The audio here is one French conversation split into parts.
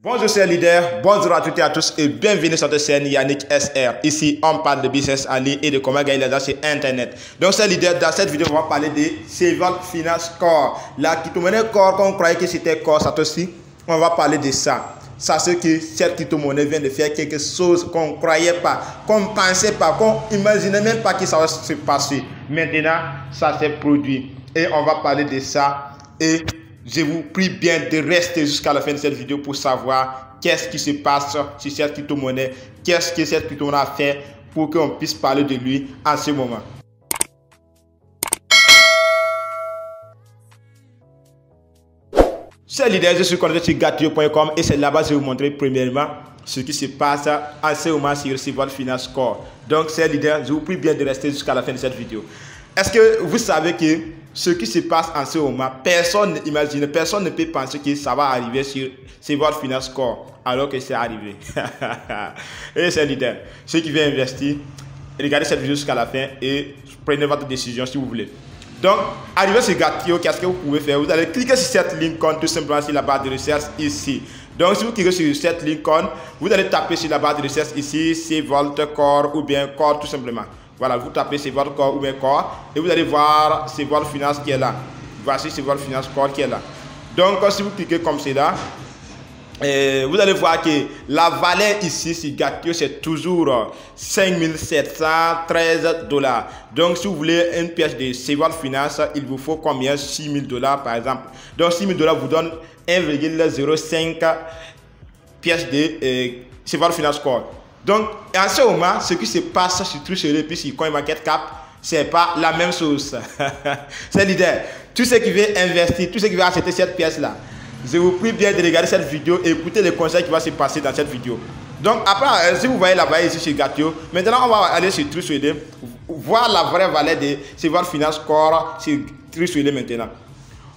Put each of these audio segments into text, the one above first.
Bonjour chers leaders, bonjour à toutes et à tous et bienvenue sur cette chaîne Yannick SR. Ici, on parle de business en ligne et de comment gagner l'argent sur Internet. Donc chers leaders, dans cette vidéo, on va parler de Cevolve Finance Core. La crypto-monnaie Core, qu'on croyait que c'était Core Satoshi, on va parler de ça. Sachez que cette crypto-monnaie vient de faire quelque chose qu'on ne croyait pas, qu'on ne pensait pas, qu'on n'imaginait même pas que ça va se passer. Maintenant, ça s'est produit et on va parler de ça. Et je vous prie bien de rester jusqu'à la fin de cette vidéo pour savoir qu'est-ce qui se passe sur cette crypto-monnaie, qu'est-ce que cette crypto-monnaie a fait pour qu'on puisse parler de lui en ce moment. Chers leaders, je suis connecté sur Gatio.com et c'est là-bas que je vais vous montrer premièrement ce qui se passe en ce moment sur Cevolve Finance Core. Donc, chers leaders, je vous prie bien de rester jusqu'à la fin de cette vidéo. Est-ce que vous savez que ce qui se passe en ce moment, personne n'imagine, personne ne peut penser que ça va arriver sur Cevolve Finance Core alors que c'est arrivé. Et chers leaders, ceux qui veulent investir, regardez cette vidéo jusqu'à la fin et prenez votre décision si vous voulez. Donc, arrivé sur Gatio, qu'est-ce que vous pouvez faire? Vous allez cliquer sur cette icône tout simplement sur la barre de recherche ici. Donc, si vous cliquez sur cette icône, vous allez taper sur la barre de recherche ici, Cevolve Core ou bien Core tout simplement. Voilà, vous tapez Cevolve Core ou bien Core et vous allez voir Cevolve Finance qui est là. Voici Cevolve Finance Core qui est là. Donc, si vous cliquez comme cela, vous allez voir que la valeur ici sur Gatio c'est toujours 5713 $. Donc si vous voulez une pièce de Cevolve Finance, il vous faut combien? 6000 $ par exemple. Donc 6000 $ vous donne 1,05 pièces de Cevolve Finance Core. Donc en ce moment, ce qui se passe sur Truecaller et puis sur CoinMarketCap, c'est pas la même chose. C'est l'idée. Tout ce qui veut investir, tout ce qui veut acheter cette pièce là, je vous prie bien de regarder cette vidéo et écouter les conseils qui vont se passer dans cette vidéo. Donc après, si vous voyez la valeur ici chez Gatio, maintenant on va aller sur Truecaller, voir la vraie valeur de Cevolve Finance Core sur Truecaller maintenant.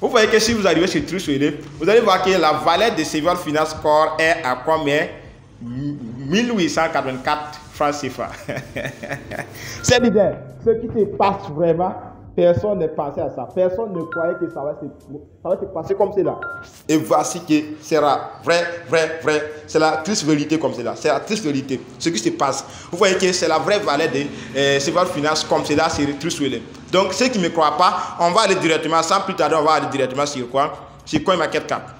Vous voyez que si vous arrivez sur Truecaller, vous allez voir que la valeur de Cevolve Finance Core est à combien? 1884 francs CFA. C'est l'idée. Ce qui se passe vraiment, personne ne pensait à ça. Personne ne croyait que ça va se passer comme cela. Et voici que c'est la vrai. C'est la triste vérité comme cela. C'est la triste vérité. Ce qui se passe. Vous voyez que c'est la vraie valeur de Cevolve Finance comme cela sur Truecaller. Donc ceux qui ne me croient pas, on va aller directement, sans plus tarder, on va aller directement sur quoi? Sur CoinMarketCap.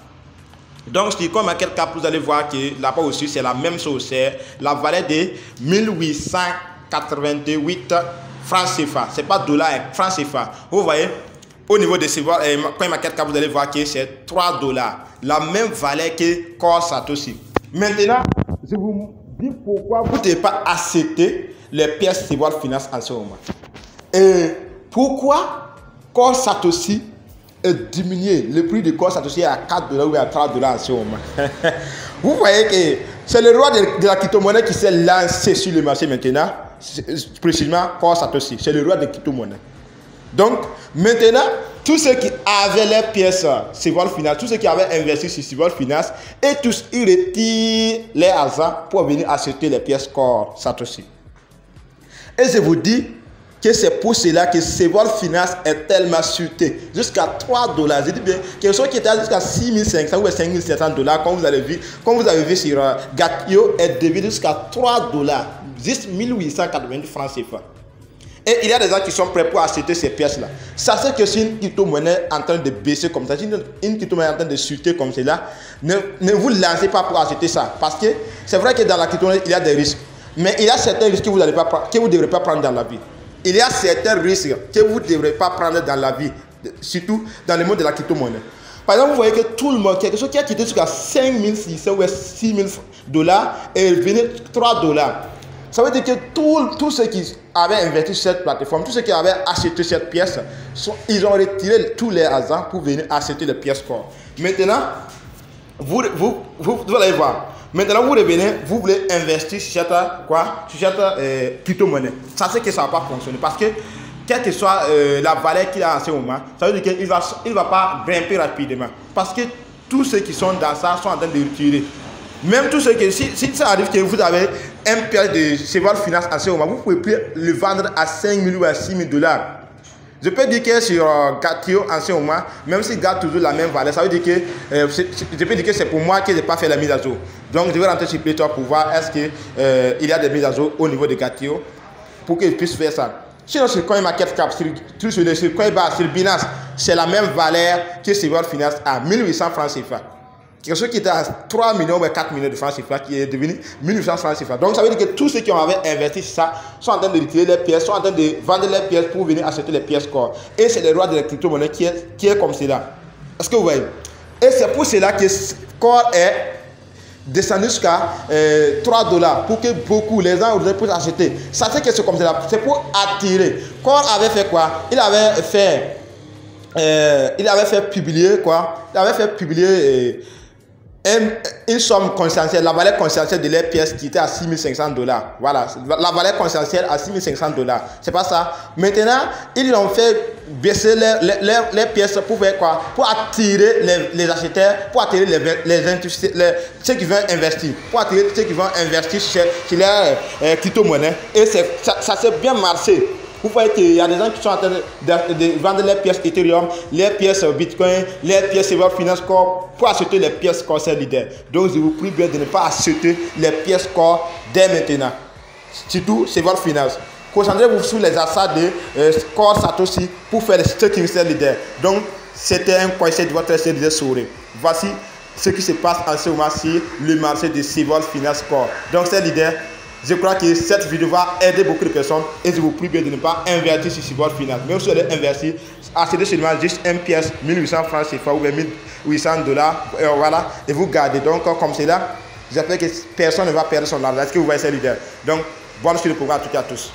Donc sur CoinMarketCap, vous allez voir que là-bas aussi c'est la même chose. C'est la valeur de 1888 francs CFA. C'est pas dollars, francs CFA. Vous voyez, au niveau de CoinMarketCap, vous allez voir que c'est 3 $. La même valeur que Core Satoshi. Maintenant, je vous dis pourquoi vous ne devez pas accepter les pièces Cevolve Finance en ce moment. Et pourquoi Core Satoshi est diminué. Le prix de Core Satoshi est à 4 $ ou à 3 $ en ce moment. Vous voyez que c'est le roi de la crypto-monnaie qui s'est lancé sur le marché maintenant. Précisément Core Satoshi. C'est le roi de crypto-monnaie. Donc, maintenant, tous ceux qui avaient les pièces Cevolve Finance, tous ceux qui avaient investi sur Cevolve Finance, et tous, ils retirent les argent pour venir acheter les pièces Core Satoshi. Et je vous dis que c'est pour cela que Cevolve Finance est tellement chuté jusqu'à 3 $. Je dis bien, quelque chose qui était jusqu'à 6500 ou 5700 $, comme vous avez vu sur Gatio, est devenu jusqu'à 3 $, juste 1880 francs CFA. Et il y a des gens qui sont prêts pour acheter ces pièces-là. Ça, c'est que si une crypto-monnaie en train de baisser comme ça, si une crypto-monnaie en train de chuter comme cela, ne vous lancez pas pour acheter ça. Parce que c'est vrai que dans la crypto-monnaie, il y a des risques. Mais il y a certains risques que vous ne devrez pas prendre dans la vie. Il y a certains risques que vous ne devrez pas prendre dans la vie, surtout dans le monde de la crypto-monnaie. Par exemple, vous voyez que tout le monde, quelque chose qui a quitté jusqu'à 5600 ou 6000 $ et revenu 3 $. Ça veut dire que tous ceux qui avaient investi sur cette plateforme, tous ceux qui avaient acheté cette pièce, ils ont retiré tous les argent pour venir acheter les pièces Core. Maintenant, vous allez voir. Maintenant, vous revenez, vous voulez investir sur cette crypto-monnaie. Ça, c'est que ça ne va pas fonctionner. Parce que, quelle que soit la valeur qu'il a en ce moment, ça veut dire qu'il ne va pas grimper rapidement. Parce que tous ceux qui sont dans ça sont en train de retirer. Même tous ceux qui, si ça arrive que vous avez un pièce de Cevolve Finance en ce moment, vous ne pouvez plus le vendre à 5000 ou à 6000 $. Je peux dire que sur Gatio en ce moment, même s'il garde toujours la même valeur, ça veut dire que je peux dire que c'est pour moi que je n'ai pas fait la mise à jour. Donc je vais rentrer sur Play Store pour voir est-ce qu'il y a des mises à jour au niveau de Gatio pour que je puisse faire ça. Sinon sur CoinMarketCap, sur Coinbase, sur Binance, c'est la même valeur que Silver Finance à 1800 francs CFA. Quelque chose qui était à 3 millions ou 4 millions de francs CFA qui est devenu 1800 francs CFA. Donc ça veut dire que tous ceux qui ont investi sur ça sont en train de retirer les pièces, sont en train de vendre les pièces pour venir acheter les pièces Core. Et c'est le roi de la crypto-monnaie qui est comme cela. Est-ce que vous voyez? Et c'est pour cela que Core est descendu jusqu'à 3 $ pour que beaucoup, les gens puissent acheter. Ça fait que c'est comme cela. C'est pour attirer. Core avait fait quoi? Il avait fait publier quoi? Il avait fait publier une somme conscientielle, la valeur conscientielle de leurs pièces qui était à 6500 $. Voilà, la valeur conscientielle à 6500 $. C'est pas ça. Maintenant, ils ont fait baisser les pièces pour faire quoi? Pour attirer les acheteurs, pour attirer ceux qui veulent investir, pour attirer ceux qui vont investir chez les crypto-monnaies. Et ça s'est bien marché. Vous voyez qu'il y a des gens qui sont en train de vendre les pièces Ethereum, les pièces Bitcoin, les pièces Silver Finance Core pour acheter les pièces Core Leader. Donc je vous prie bien de ne pas acheter les pièces Core dès maintenant. Surtout Silver Finance. Concentrez-vous sur les achats de Core Satoshi pour faire les staking leader. Donc c'était un conseil de votre leader souris. Voici ce qui se passe en ce moment sur le marché de Silver Finance Core. Donc c'est leader. Je crois que cette vidéo va aider beaucoup de personnes et je vous prie bien de ne pas investir sur Silver Finance. Même si vous allez investir, achetez seulement juste une pièce, 1800 francs CFA ou 1800 $. Voilà, et vous gardez. Donc, comme cela, j'espère que personne ne va perdre son argent. Est-ce que vous voyez ces leaders? Donc, bonne suite pour vous à toutes et à tous.